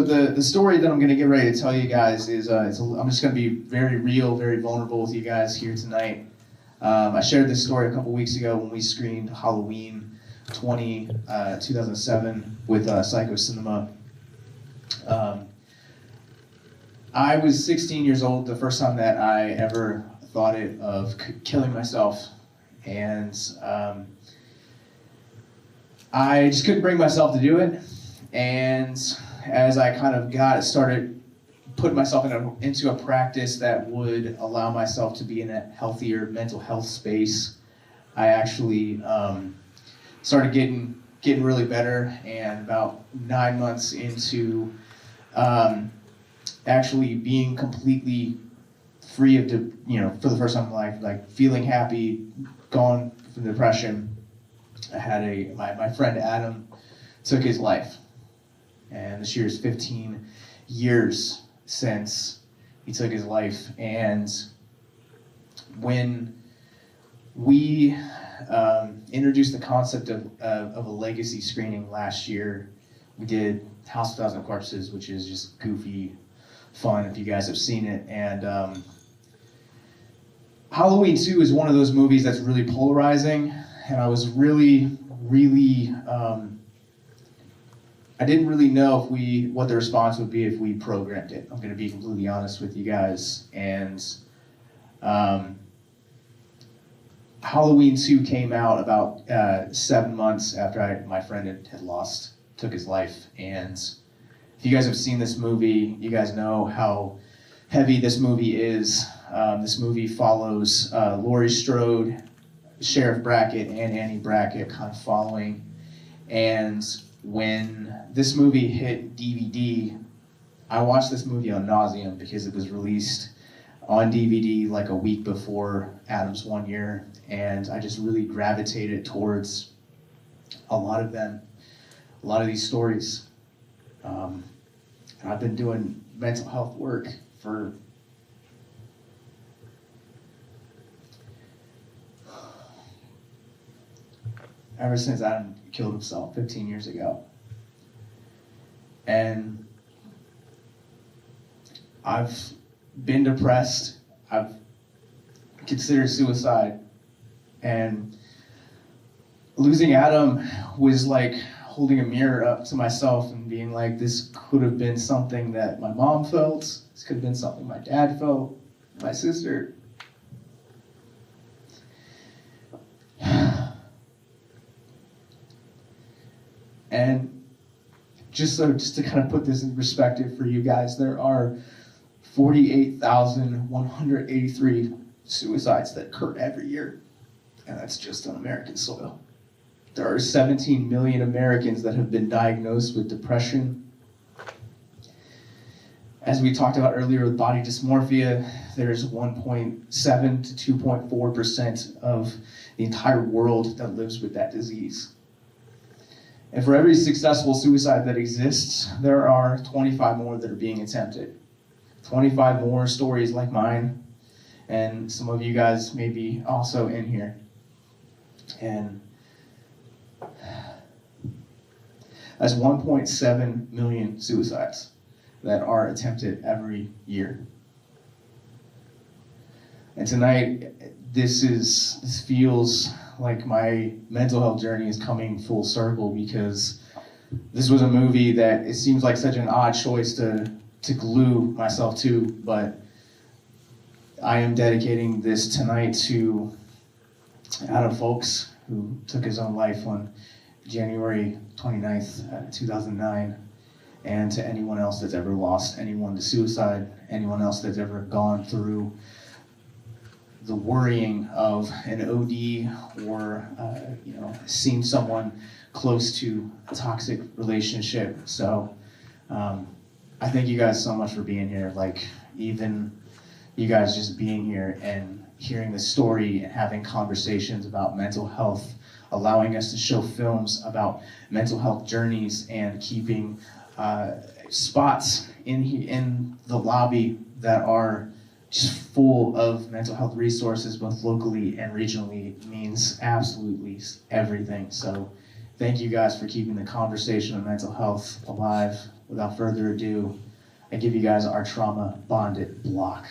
the story that I'm going to get ready to tell you guys is, I'm just going to be very real, very vulnerable with you guys here tonight. I shared this story a couple weeks ago when we screened Halloween 2007 with Psycho Cinema. I was 16 years old the first time that I ever thought of killing myself, and I just couldn't bring myself to do it. And as I kind of started putting myself into a practice that would allow myself to be in a healthier mental health space, I actually started getting really better. And about 9 months into actually being completely free of, for the first time in my life, like feeling happy, gone from depression, I had my friend Adam took his life. And this year is 15 years since he took his life. And when we introduced the concept of a legacy screening last year, we did House of 1,000 Corpses, which is just goofy fun if you guys have seen it. And Halloween 2 is one of those movies that's really polarizing. And I was really I didn't really know what the response would be if we programmed it. I'm going to be completely honest with you guys. And Halloween 2 came out about 7 months after my friend took his life. And if you guys have seen this movie, you guys know how heavy this movie is. This movie follows Laurie Strode, Sheriff Brackett, and Annie Brackett kind of following. And when this movie hit DVD, I watched this movie on nauseam because it was released on DVD like a week before Adam's 1 year, and I just really gravitated towards a lot of these stories. And I've been doing mental health work for ever since Adam killed himself 15 years ago. And I've been depressed. I've considered suicide. And losing Adam was like holding a mirror up to myself and being like, this could have been something that my mom felt. This could have been something my dad felt, my sister. And just to kind of put this in perspective for you guys, there are 48,183 suicides that occur every year, and that's just on American soil. There are 17 million Americans that have been diagnosed with depression. As we talked about earlier with body dysmorphia, there's 1.7 to 2.4% of the entire world that lives with that disease. And for every successful suicide that exists, there are 25 more that are being attempted. 25 more stories like mine, and some of you guys may be also in here. And that's 1.7 million suicides that are attempted every year. And tonight, this feels like my mental health journey is coming full circle, because this was a movie that it seems like such an odd choice to glue myself to, but I am dedicating this tonight to Adam Folks, who took his own life on January 29th, 2009, and to anyone else that's ever lost anyone to suicide, anyone else that's ever gone through the worrying of an OD or seen someone close to a toxic relationship. So I thank you guys so much for being here. Like, even you guys just being here and hearing the story and having conversations about mental health, allowing us to show films about mental health journeys, and keeping spots in the lobby that are just full of mental health resources, both locally and regionally, means absolutely everything. So Thank you guys for keeping the conversation of mental health alive. Without further ado, I give you guys our trauma bonded block.